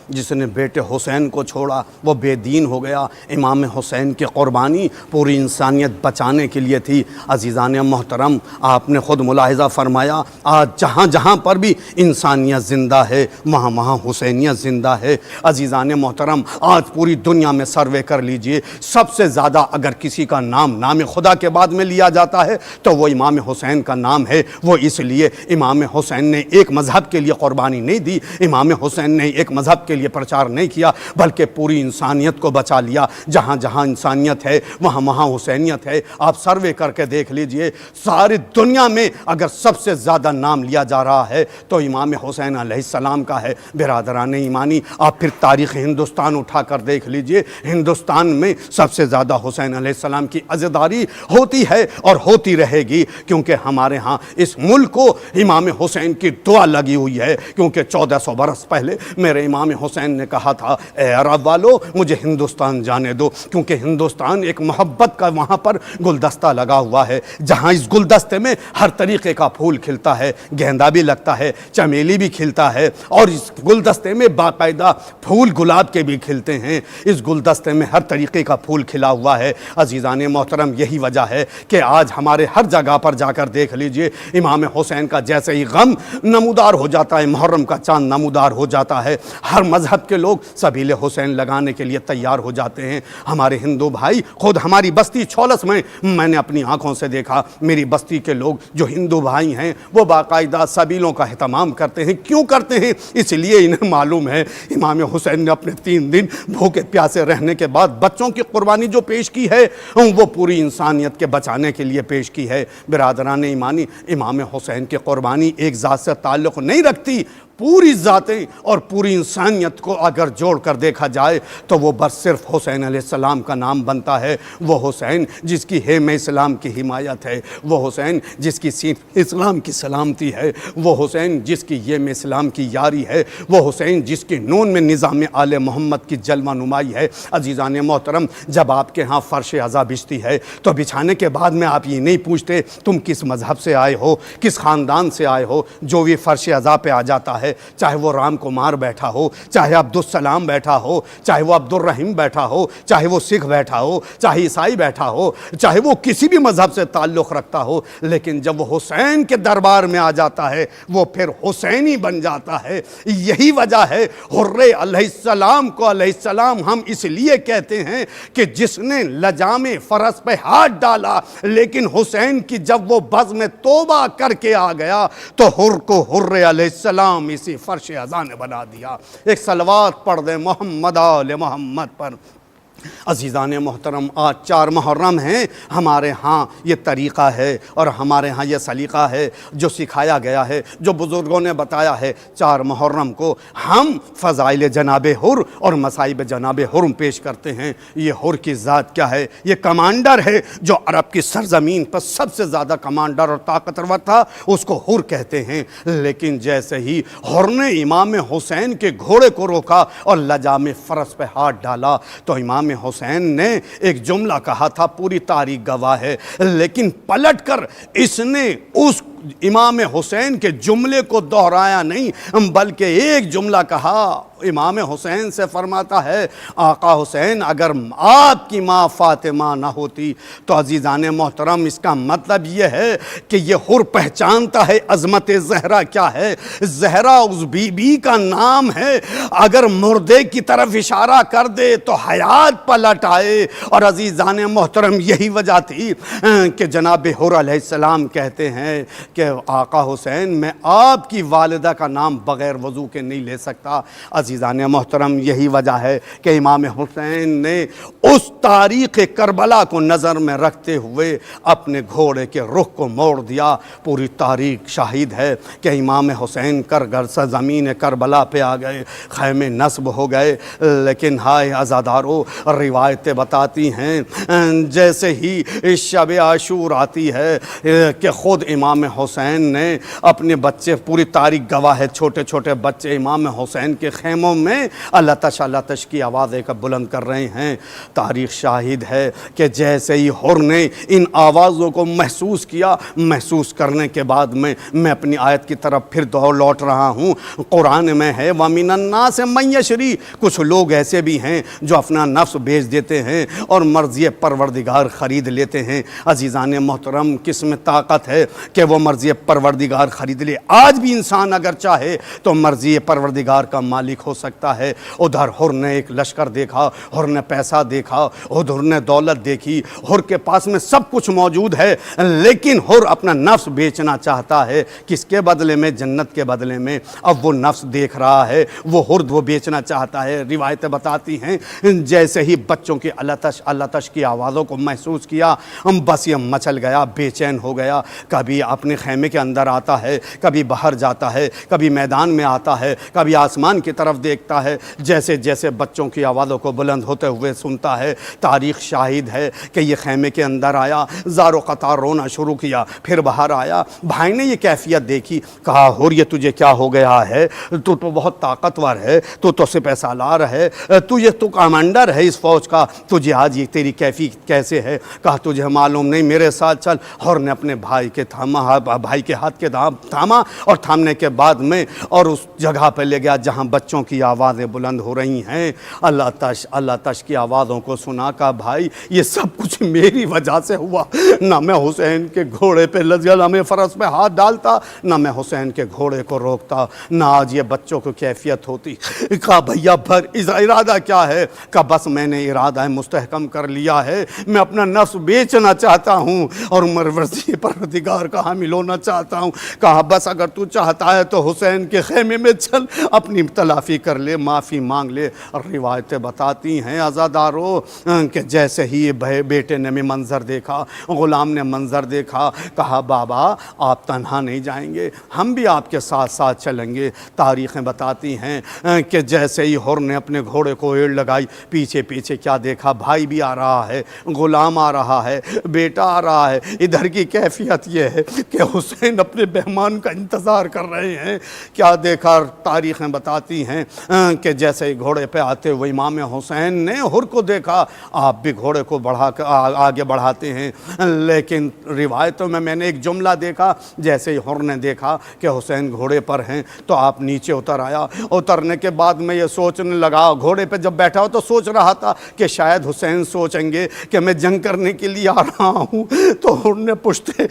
جس نے بیٹے حسین کو چھوڑا وہ بے دین ہو گیا۔ امام حسین کی قربانی پوری انسانیت بچانے کے لیے تھی۔ عزیزان محترم، آپ نے خود ملاحظہ فرمایا آج جہاں جہاں پر بھی انسانیت زندہ ہے وہاں وہاں حسینیت زندہ ہے۔ عزیزان محترم، آج پوری دنیا میں سروے کر لیجئے، سب سے زیادہ اگر کسی کا نام خدا کے بعد میں لیا جاتا ہے تو وہ امام حسین کا نام ہے۔ وہ اس لیے امام حسین نے ایک مذہب کے لیے قربانی نہیں دی، امام حسین نے ایک مذہب کے لیے پرچار نہیں کیا، بلکہ پوری انسانیت کو بچا لیا۔ جہاں جہاں انسانیت ہے وہاں وہاں حسینیت ہے۔ آپ سروے کر کے دیکھ لیجئے، ساری دنیا میں اگر سب سے زیادہ نام لیا جا رہا ہے تو امام حسین علیہ السلام کا ہے۔ برادران ایمانی، آپ پھر تاریخ ہندوستان اٹھا کر دیکھ لیجئے، ہندوستان میں سب سے زیادہ حسین علیہ السلام کی عزاداری ہوتی ہے اور ہوتی رہے گی، کیونکہ ہمارے ہاں اس ملک کو امام حسین کی دعا لگی ہوئی ہے، کیونکہ 1400 برس پہلے میرے امام حسین نے کہا تھا اے عرب والو مجھے ہندوستان جانے دو، کیونکہ ہندوستان ایک محبت کا وہاں پر گلدستہ لگا ہوا ہے، جہاں اس گلدستے میں ہر طریقے کا پھول کھلتا ہے، گیندا بھی لگتا ہے، چمیلی بھی کھلتا ہے، اور اس گلدستے میں باقاعدہ پھول گلاب کے بھی کھلتے ہیں، اس گلدستے میں ہر طریقے کا پھول کھلا ہوا ہے۔ عزیزان محترم یہی وجہ ہے کہ آج ہمارے ہر جگہ پر جا کر دیکھ لیجئے امام حسین کا جیسے ہی غم نمودار ہو جاتا ہے، محرم کا چاند نمودار ہو جاتا ہے، ہر مذہب کے لوگ سبیل حسین لگانے کے لیے تیار ہو جاتے ہیں۔ ہمارے ہندو بھائی، خود ہماری بستی چھولس میں نے اپنی آنکھوں سے دیکھا، میری بستی کے لوگ جو ہندو بھائی ہیں وہ باقاعدہ سبیلوں کا اہتمام کرتے ہیں۔ کیوں کرتے ہیں؟ اس لیے انہیں معلوم ہے امام حسین نے اپنے 3 دن بھوکے پیاسے رہنے کے بعد بچوں کی قربانی جو پیش کی ہے وہ پوری انسانیت کے بچانے کے لیے پیش کی ہے۔ برادران ایمانی، امام حسین کی قربانی ایک ذات سے تعلق نہیں رکھتی، پوری ذاتیں اور پوری انسانیت کو اگر جوڑ کر دیکھا جائے تو وہ بس صرف حسین علیہ السلام کا نام بنتا ہے۔ وہ حسین جس کی حیم اسلام کی حمایت ہے، وہ حسین جس کی سینہ اسلام کی سلامتی ہے، وہ حسین جس کی یم اسلام کی یاری ہے، وہ حسین جس کی نون میں نظام آل محمد کی جلوہ نمائی ہے۔ عزیزان محترم، جب آپ کے ہاں فرش عزا بچھتی ہے تو بچھانے کے بعد میں آپ یہ نہیں پوچھتے تم کس مذہب سے آئے ہو، کس خاندان سے آئے ہو۔ جو بھی فرش عزا پہ آ جاتا ہے، چاہے وہ رام کمار بیٹھا ہو، چاہے عبدالسلام بیٹھا ہو، چاہے وہ عبدالرحیم بیٹھا ہو، چاہے وہ سکھ بیٹھا ہو، چاہے عیسائی بیٹھا ہو، چاہے وہ کسی بھی مذہب سے تعلق رکھتا ہو، لیکن جب وہ حسین کے دربار میں آ جاتا ہے وہ پھر حسینی بن جاتا ہے۔ یہی وجہ ہے حر علیہ السلام کو علیہ السلام ہم اس لیے کہتے ہیں کہ جس نے لجام فرس پہ ہاتھ ڈالا، لیکن حسین کی جب وہ بزم میں توبہ کر کے آ گیا تو حر کو حر علیہ السلام اسی فرش عزا نے بنا دیا۔ ایک صلوات پڑھ دیں محمد آل محمد پر۔ عزیزان محترم، آج 4 محرم ہیں، ہمارے ہاں یہ طریقہ ہے اور ہمارے ہاں یہ سلیقہ ہے جو سکھایا گیا ہے، جو بزرگوں نے بتایا ہے۔ 4 محرم کو ہم فضائل جناب حر اور مصائب جناب حرم پیش کرتے ہیں۔ یہ حر کی ذات کیا ہے؟ یہ کمانڈر ہے جو عرب کی سرزمین پر سب سے زیادہ کمانڈر اور طاقتور تھا، اس کو حر کہتے ہیں۔ لیکن جیسے ہی حر نے امام حسین کے گھوڑے کو روکا اور لجام فرس پہ ہاتھ ڈالا تو امام حسین نے ایک جملہ کہا تھا، پوری تاریخ گواہ ہے، لیکن پلٹ کر اس نے اس امام حسین کے جملے کو دہرایا نہیں، بلکہ ایک جملہ کہا۔ امام حسین سے فرماتا ہے آقا حسین اگر آپ کی ماں فاطمہ نہ ہوتی تو عزیزان محترم اس کا مطلب یہ ہے کہ یہ حر پہچانتا ہے عظمت زہرا کیا ہے۔ زہرا اس بی بی کا نام ہے، اگر مردے کی طرف اشارہ کر دے تو حیات پلٹ آئے۔ اور عزیزان محترم یہی وجہ تھی کہ جناب حر علیہ السلام کہتے ہیں کہ آقا حسین میں آپ کی والدہ کا نام بغیر وضو کے نہیں لے سکتا۔ عزیزان محترم یہی وجہ ہے کہ امام حسین نے اس تاریخ کربلا کو نظر میں رکھتے ہوئے اپنے گھوڑے کے رخ کو موڑ دیا۔ پوری تاریخ شاہد ہے کہ امام حسین کرگر سے زمین کربلا پہ آ گئے، خیمے نصب ہو گئے، لیکن ہائے عزادارو، روایتیں بتاتی ہیں جیسے ہی شب عاشور آتی ہے کہ خود امام حسین نے اپنے بچے، پوری تاریخ گواہ ہے، چھوٹے چھوٹے بچے امام حسین کے خیموں میں اللہ تش کی آوازیں کا بلند کر رہے ہیں۔ تاریخ شاہد ہے کہ جیسے ہی حر نے ان آوازوں کو محسوس کیا، محسوس کرنے کے بعد میں اپنی آیت کی طرف پھر دوڑ لوٹ رہا ہوں۔ قرآن میں ہے وَمِنَ النَّاسِ مَن یشری، کچھ لوگ ایسے بھی ہیں جو اپنا نفس بیچ دیتے ہیں اور مرضی پروردگار خرید لیتے ہیں۔ عزیزان محترم، کس میں طاقت ہے کہ وہ مرضی پروردگار خرید لے؟ آج بھی انسان اگر چاہے تو مرضی پروردگار کا مالک ہو سکتا ہے۔ ادھر حر نے ایک لشکر دیکھا، حر نے پیسہ دیکھا، ادھر نے دولت دیکھی، حر کے پاس میں سب کچھ موجود ہے، لیکن حر اپنا نفس بیچنا چاہتا ہے۔ کس کے بدلے میں؟ جنت کے بدلے میں۔ اب وہ نفس دیکھ رہا ہے، وہ حر وہ بیچنا چاہتا ہے۔ روایتیں بتاتی ہیں جیسے ہی بچوں کی اللہ تش کی آوازوں کو محسوس کیا، بس یہ مچل گیا، بے چین ہو گیا۔ کبھی اپنے خیمے کے اندر آتا ہے، کبھی باہر جاتا ہے، کبھی میدان میں آتا ہے، کبھی آسمان کی طرف طرف دیکھتا ہے، جیسے جیسے بچوں کی آوازوں کو بلند ہوتے ہوئے سنتا ہے۔ تاریخ شاہد ہے کہ یہ خیمے کے اندر آیا، زار و قطار رونا شروع کیا، پھر باہر آیا۔ بھائی نے یہ کیفیت دیکھی، کہا حر یہ تجھے کیا ہو گیا ہے؟ تو بہت طاقتور ہے، تو سپہ سالار ہے، تو کمانڈر ہے اس فوج کا، تجھے آج یہ تیری کیفیت کیسے ہے؟ کہا تجھے معلوم نہیں، میرے ساتھ چل۔ حر نے اپنے بھائی کے ہاتھ کے تھاما اور تھامنے کے بعد میں اور اس جگہ پہ لے گیا جہاں بچوں کی آوازیں بلند ہو رہی ہیں۔ اللہ تش کی آوازوں کو سنا، کہا بھائی یہ سب کچھ میری وجہ سے ہوا، نہ میں حسین کے گھوڑے پہ لجام فرس پہ ہاتھ ڈالتا، نہ میں حسین کے گھوڑے کو روکتا، نہ آج یہ بچوں کو کیفیت ہوتی۔ کہا بھیا ارادہ کیا ہے؟ کہا بس میں نے ارادہ مستحکم کر لیا ہے، میں اپنا نفس بیچنا چاہتا ہوں اور مرضی پروردگار کا حامل ہونا چاہتا ہوں۔ کہا بس اگر تو چاہتا ہے تو حسین کے خیمے میں چل، اپنی تلافی کر لے، معافی مانگ لے۔ روایتیں بتاتی ہیں عزادارو کہ جیسے ہی بیٹے نے منظر دیکھا، غلام نے منظر دیکھا، کہا بابا آپ تنہا نہیں جائیں گے، ہم بھی آپ کے ساتھ ساتھ چلیں گے۔ تاریخیں بتاتی ہیں کہ جیسے ہی حر نے اپنے گھوڑے کو ایڑ لگائی، پیچھے پیچھے کیا دیکھا؟ بھائی بھی آ رہا ہے، غلام آ رہا ہے، بیٹا آ رہا ہے۔ ادھر کی کیفیت یہ ہے کہ حسین اپنے مہمان کا انتظار کر رہے ہیں۔ کیا دیکھا؟ تاریخیں بتاتی ہیں کہ جیسے ہی گھوڑے پہ آتے ہوئے امام حسین نے حر کو دیکھا، آپ بھی گھوڑے کو آگے بڑھاتے ہیں، لیکن روایتوں میں نے ایک جملہ دیکھا، جیسے ہی حر نے دیکھا کہ حسین گھوڑے پر ہیں تو آپ نیچے اتر آیا۔ اترنے کے بعد میں یہ سوچنے لگا، گھوڑے پہ جب بیٹھا ہو تو سوچ رہا تھا کہ شاید حسین سوچیں گے کہ میں جنگ کرنے کے لیے آ رہا ہوں، تو حر نے پشتے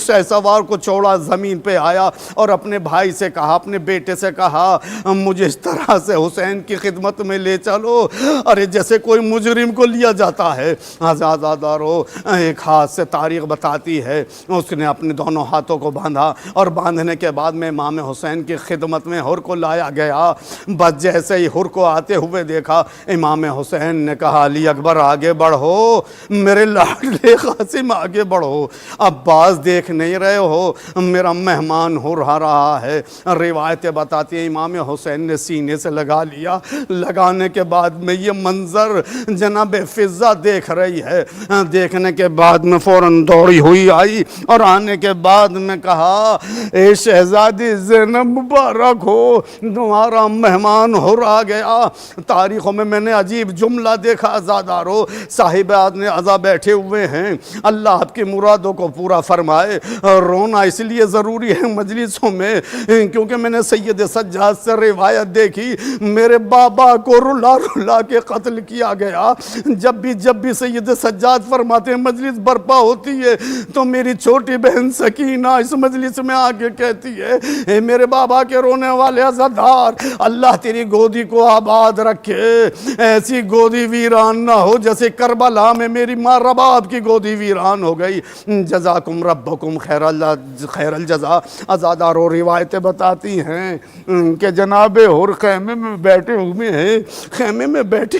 شہسوار کو چھوڑا، زمین پہ آیا اور اپنے بھائی سے کہا، اپنے بیٹے سے کہا مجھے اس طرح سے حسین کی خدمت میں لے چلو، ارے جیسے کوئی مجرم کو لیا جاتا ہے۔ عزادارو ایک ہاتھ سے تاریخ بتاتی ہے اس نے اپنے دونوں ہاتھوں کو باندھا اور باندھنے کے بعد میں امام حسین کی خدمت میں حر کو لایا گیا۔ بس جیسے ہی حر کو آتے ہوئے دیکھا، امام حسین نے کہا علی اکبر آگے بڑھو، میرے لاڈلے قاسم آگے بڑھو، عباس دیکھ نہیں رہے ہو، میرا مہمان ہو رہا ہے۔ روایتیں بتاتی ہیں امام حسین نے سینے سے لگا لیا، لگانے کے بعد میں یہ منظر جناب فضہ دیکھ رہی ہے۔ دیکھنے کے بعد میں فوراً دوڑی ہوئی آئی اور آنے کے بعد میں کہا اے شہزادی زینب مبارک ہو، تمہارا مہمان ہو رہا گیا۔ تاریخوں میں نے عجیب جملہ دیکھا عزادارو، صاحبات نے عزا بیٹھے ہوئے ہیں، اللہ آپ کی مرادوں کو پورا فرمائے۔ رونا اس لیے ضروری ہے مجلسوں میں کیونکہ میں نے سید سجاد سے روایت دیکھی، میرے بابا کو رلا رلا کے قتل کیا گیا۔ جب بھی سید سجاد فرماتے ہیں مجلس برپا ہوتی ہے تو میری چھوٹی بہن سکینہ اس مجلس میں آگے کہتی ہے اے میرے بابا کے رونے والے عزادار، اللہ تیری گودی کو آباد رکھے، ایسی گودی ویران نہ ہو جیسے کربلا میں میری ماں رباب کی گودی ویران ہو گئی۔ جزاکم ربکم خیر الجزا۔ عزادارو روایتیں بتاتی ہیں کہ جناب حر خیمے میں بیٹھے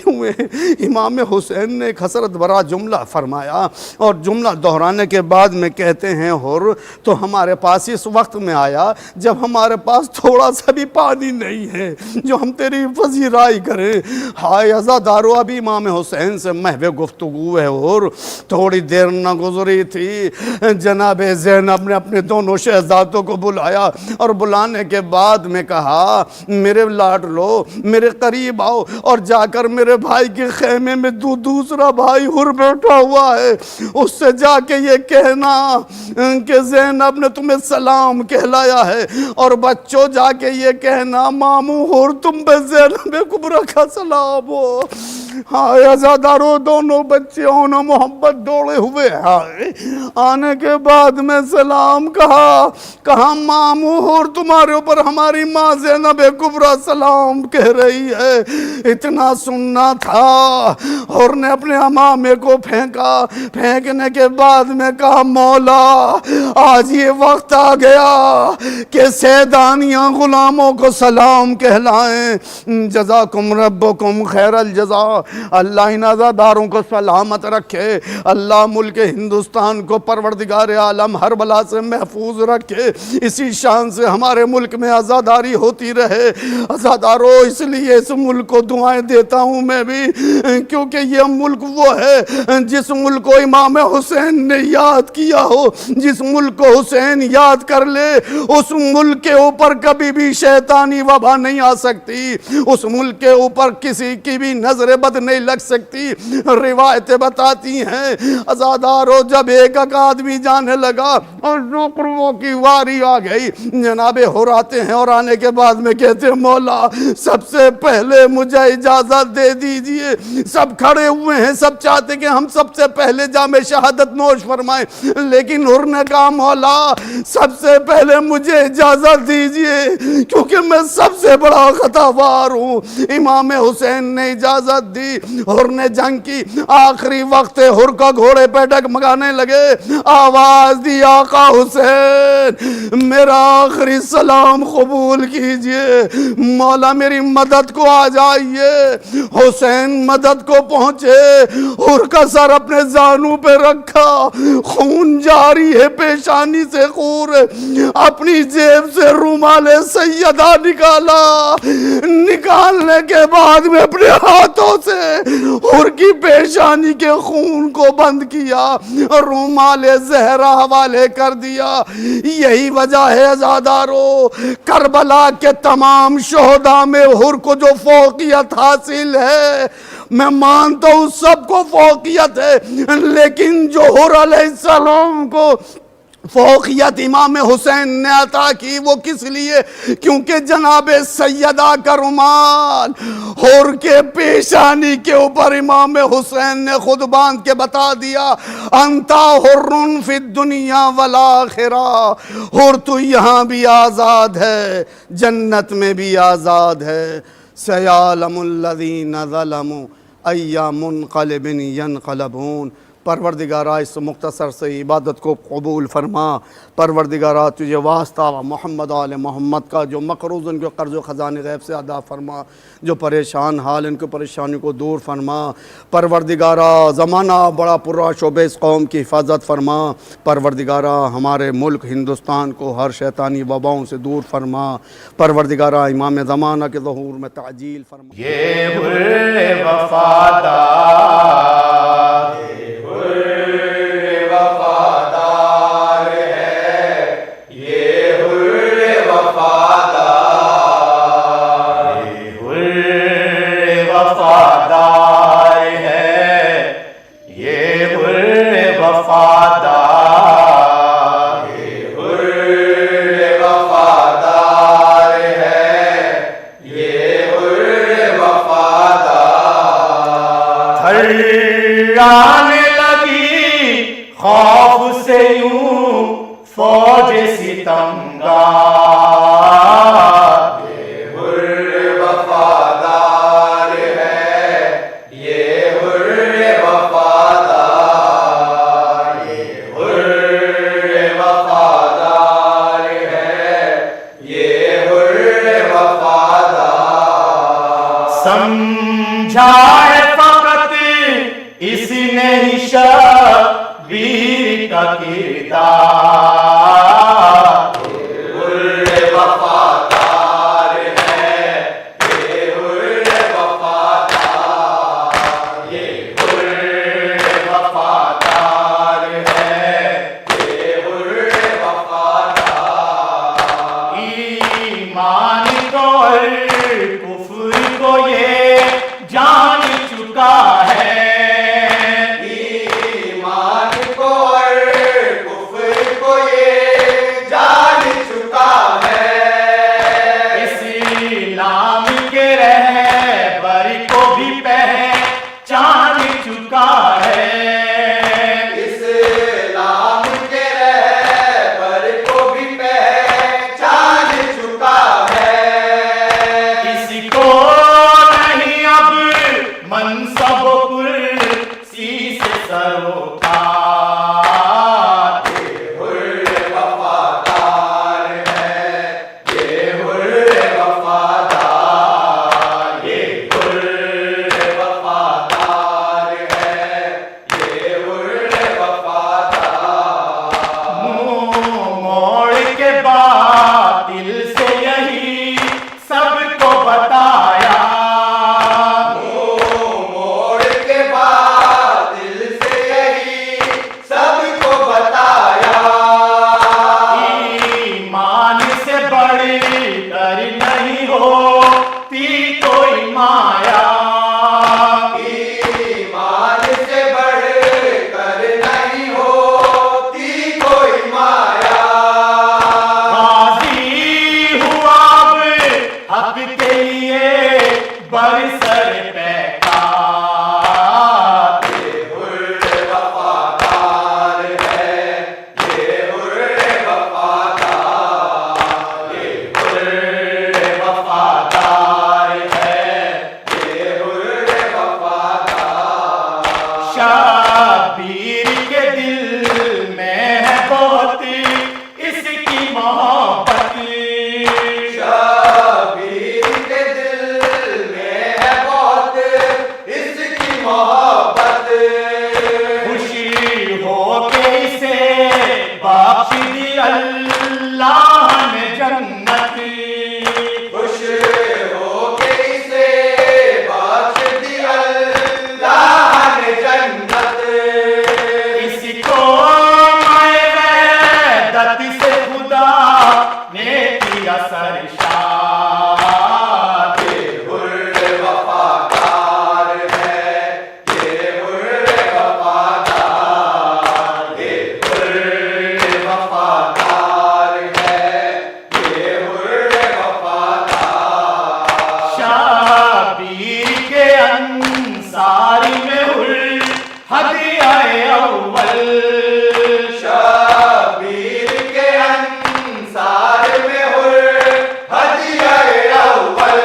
ہوئے ہیں، امام حسین نے ایک حسرت بھرا جملہ فرمایا اور جملہ دہرانے کے بعد میں کہتے ہیں حر تو ہمارے پاس اس وقت میں آیا جب ہمارے پاس تھوڑا سا بھی پانی نہیں ہے جو ہم تیری پذیرائی کریں۔ ہائے عزادارو، ابھی امام حسین سے محو گفتگو ہے حر، تھوڑی دیر نہ گزری تھی جناب زینب نے اپنے دونوں شہزادوں کو بلایا اور بلانے کے بعد میں کہا میرے لاڈلو میرے قریب آؤ اور جا کر میرے بھائی کے خیمے میں دوسرا بھائی حر بیٹھا ہوا ہے، اس سے جا کے یہ کہنا کہ زینب نے تمہیں سلام کہلایا ہے، اور بچوں جا کے یہ کہنا ماموں حر تم پہ زینب کبریٰ کا سلام ہو۔ ہائے عزادارو، دونوں بچے ہونا محبت دوڑے ہوئے آئے، آنے کے بعد میں سلام کہا ماموں حر تمہارے اوپر ہماری ماں زینب کبریٰ سلام کہہ رہی ہے۔ اتنا سننا تھا، حر نے اپنے امامے کو پھینکا، پھینکنے کے بعد میں کہا مولا آج یہ وقت آ گیا کہ سیدانیاں غلاموں کو سلام کہلائیں۔ جزاکم ربکم خیر الجزا۔ اللہ ان عزاداروں کو سلامت رکھے، اللہ ملک ہندوستان کو پروردگار عالم ہر بلا سے محفوظ رکھے، اسی شان سے ہمارے ملک میں عزاداری ہوتی رہے۔ عزاداروں اس لیے اس ملک کو دعائیں دیتا ہوں میں بھی، کیونکہ یہ ملک وہ ہے جس ملک کو امام حسین نے یاد کیا ہو، جس ملک کو حسین یاد کر لے اس ملک کے اوپر کبھی بھی شیطانی وبا نہیں آ سکتی، اس ملک کے اوپر کسی کی بھی نظر بد نہیں لگ سکتی۔ روایتیں بتاتی ہیں عزاداروں جب ایک آدمی جانے لگا اور نوکروں کی واری آ گئی، جناب ہور آتے ہیں اور آنے کے بعد میں کہتے ہیں مولا سب سے پہلے مجھے اجازت دے دیجئے۔ سب کھڑے ہوئے ہیں، سب چاہتے کہ ہم سب سے پہلے جام شہادت نوش فرمائیں، لیکن ہور نے کہا مولا سب سے پہلے مجھے اجازت دیجئے کیونکہ میں سب سے بڑا خطاوار ہوں۔ امام حسین نے اجازت دی، ہور نے جنگ کی، آخری وقت ہور کا گھوڑے پہ ڈگمگانے لگے، آواز دی آقا حسین میرا آخری سلام قبول کیجئے، مولا میری مدد کو آ جائیے۔ حسین مدد کو پہنچے، ہور کا سر اپنے زانوں پہ رکھا، خون جاری ہے پیشانی سے خون، اپنی جیب سے رومال سیدہ نکالا، نکالنے کے بعد میں اپنے ہاتھوں سے ہور کی پیشانی کے خون کو بند کیا، رومال زہرا حوالے کر دیا۔ یہی وجہ ہے عزاداروں کربلا کے تمام شہداء میں ہور کو جو فوقیت حاصل ہے، میں مانتا ہوں سب کو فوقیت ہے، لیکن جو ہور علیہ السلام کو فوقیت امام حسین نے عطا کی وہ کس لیے؟ کیونکہ جناب سیدہ کا رومال ہور کے پیشانی کے اوپر امام حسین نے خود باندھ کے بتا دیا انتا حرن فی الدنیا والآخرہ، ہور تو یہاں بھی آزاد ہے جنت میں بھی آزاد ہے۔ سیعلم الذین ظلموا ای منقلب ینقلبون۔ پروردگارہ اس مختصر سے عبادت کو قبول فرما، پروردگارہ تجھے واسطہ محمد آل محمد کا، جو مقروض ان کے قرض و خزانے غیب سے ادا فرما، جو پریشان حال ان کی پریشانی کو دور فرما، پروردگارہ زمانہ بڑا پرا شعبہ اس قوم کی حفاظت فرما، پروردگارہ ہمارے ملک ہندوستان کو ہر شیطانی وباؤں سے دور فرما، پروردگارہ امام زمانہ کے ظہور میں تعجیل فرما۔ یہ حر وفادار آنے لگی خوف سے یوں فوج ستمگار، یہ حر وفادار ہے، یہ حر وفادار، یہ حر وفادار ہے، یہ حر وفادار۔ سمجھائے فقط اس نے ہی شبیر کا کردار، یہ حر وفادار ہے، یہ حر وفادار، یہ حر وفادار ہے، یہ حر وفادار۔ ایمان کو اور کفر کو یہ جان چکا ہے، انصاری میں ہدیہ اول شبیر کے انصار میں ہدیہ اول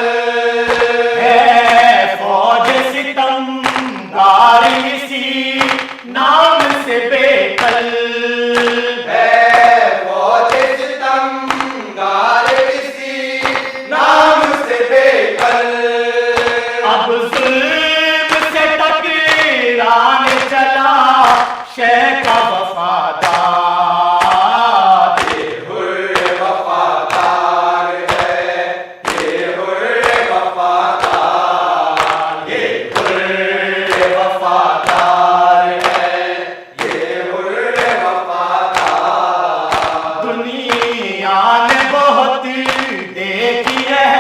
ہے فوج ستم گار اسی نام سے بے کل ہے فوج ستم گار اسی نام سے بے کل اب ظلم سے ٹکرانے چلا شیخ کا وفادار یہ حر وفادار ہے یہ حر وفادار یہ حر وفادار ہے یہ حر وفادار دنیا نے بہت دیکھی ہے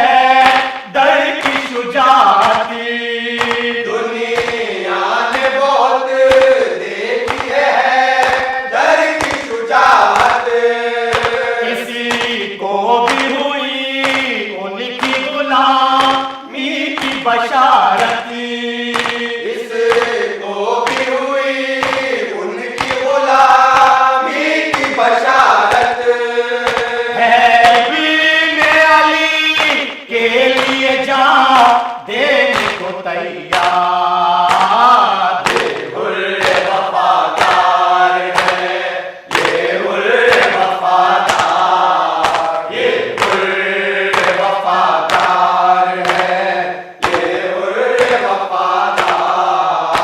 در کی شجاعتی دنیا نے بہت دیکھی ہے در کی شجاعت کسی کو بھی ہوئی ان کی غلامی کی بشارتی اس کو بھی ہوئی ان کی غلامی کی بشارت ہے بین علی کے لیے جان دینے کو تیار یہ حر وفادار ہے یہ حر وفادار یہ حر وفادار ہے یہ حر وفادار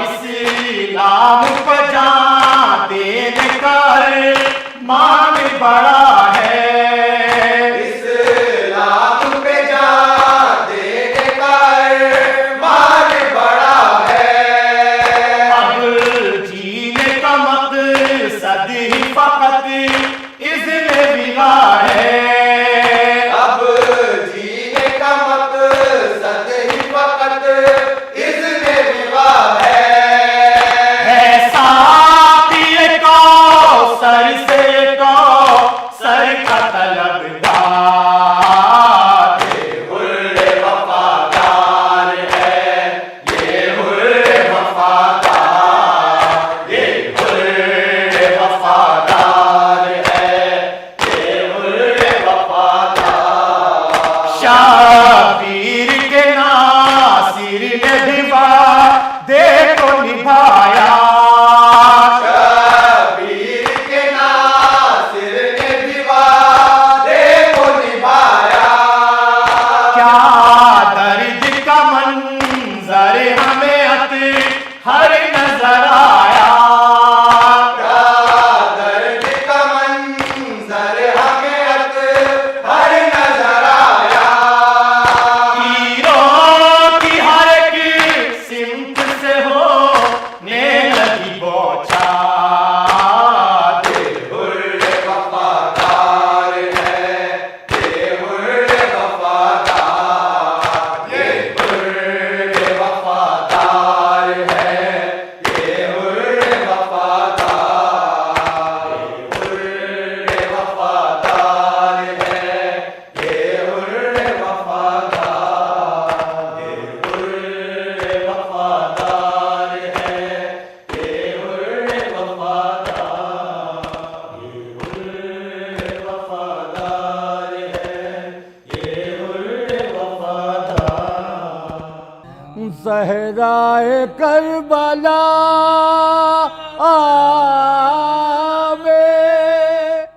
اسلام کو جان دینے کا مان بڑا ہے اسلام پہ جان دینے کا مان بڑا ہے اب جینے کا مقصد ہی فقط اذن بلا ہے اب جینے کا مقصد ہی فقط اذن بلا ہے ساتھی کو سر سے کو سر کا طلبگار یہ حر وفادار ہے یہ حر وفادار یہ حر وفادار ہے یہ حر وفادار شبیر کے ناصر نے بھی وعدے کو نبھایا شبیر کے ناصر نے بھی وعدے کو نبھایا کیا درد کا منظر ہمیں ہر نظر آیا کیا درد کا منظر ہمیں ہر نظر آیا تیروں کی ہر ایک سمت سے ہونے لگی بوچھار یہ حر وفادار ہے یہ حر وفادار یہ حر وفادار ہے یہ حر وفادار یہ حر وفادار ہے یہ حر وفادار یہ حر وفادار ہے یہ حر وفادار یہ حر وفادار ہے یہ حر وفادار صحرائے کربلا میں